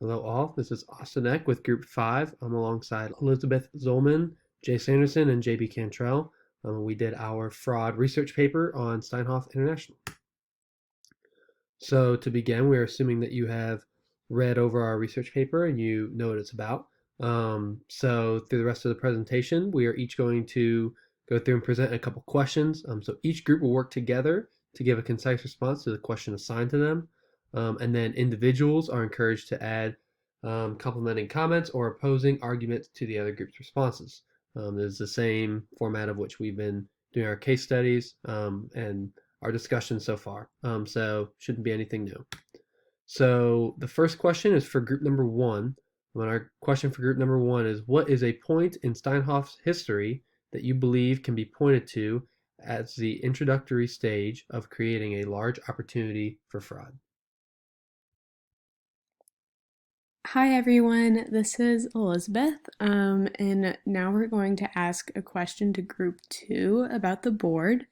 Hello all, this is Austin Eck with Group 5. I'm alongside Elizabeth Zolman, Jay Sanderson, and JB Cantrell. We did our fraud research paper on Steinhoff International. So to begin, we're assuming that you have read over our research paper and you know what it's about. So through the rest of the presentation, we are each going to go through and present a couple questions. So each group will work together to give a concise response to the question assigned to them. And then individuals are encouraged to add complementing comments or opposing arguments to the other group's responses. It's the same format of which we've been doing our case studies and our discussion so far. So shouldn't be anything new. So the first question is for group number one. And our question for group number one is, what is a point in Steinhoff's history that you believe can be pointed to as the introductory stage of creating a large opportunity for fraud? Hi everyone, this is Elizabeth, and now we're going to ask a question to Group 2 about the board.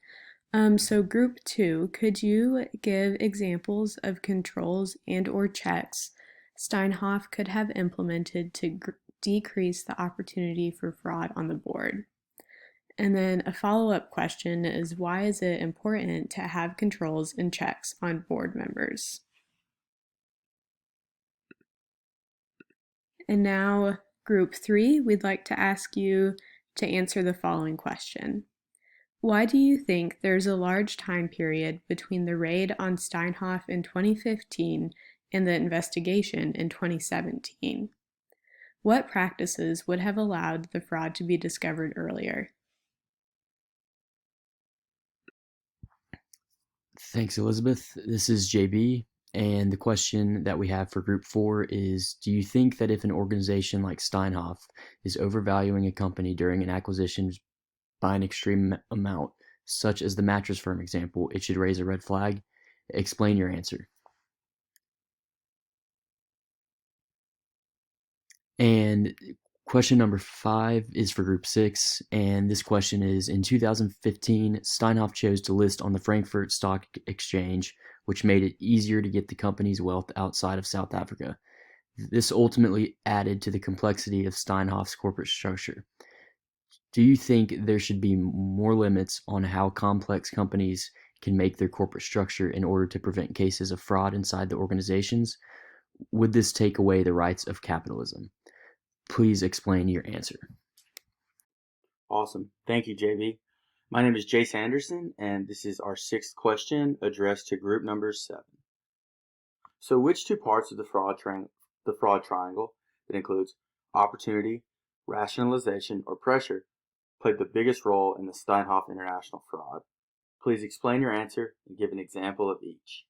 So Group 2, could you give examples of controls and or checks Steinhoff could have implemented to decrease the opportunity for fraud on the board? And then a follow-up question is, why is it important to have controls and checks on board members? And now, Group 3, we'd like to ask you to answer the following question. Why do you think there's a large time period between the raid on Steinhoff in 2015 and the investigation in 2017? What practices would have allowed the fraud to be discovered earlier? Thanks, Elizabeth. This is JB, and the question that we have for Group 4 is, do you think that if an organization like Steinhoff is overvaluing a company during an acquisition by an extreme amount, such as the mattress firm example, it should raise a red flag? Explain your answer. And question number 5 is for Group 6, and this question is, in 2015, Steinhoff chose to list on the Frankfurt Stock Exchange, which made it easier to get the company's wealth outside of South Africa. This ultimately added to the complexity of Steinhoff's corporate structure. Do you think there should be more limits on how complex companies can make their corporate structure in order to prevent cases of fraud inside the organizations? Would this take away the rights of capitalism? Please explain your answer. Awesome. Thank you, JB. My name is Jay Sanderson, and this is our sixth question addressed to group number 7. So which two parts of the fraud triangle that includes opportunity, rationalization, or pressure played the biggest role in the Steinhoff International fraud? Please explain your answer and give an example of each.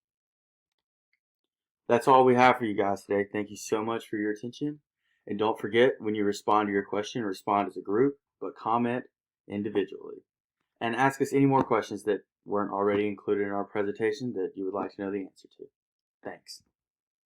That's all we have for you guys today. Thank you so much for your attention. And don't forget, when you respond to your question, respond as a group, but comment individually. And ask us any more questions that weren't already included in our presentation that you would like to know the answer to. Thanks.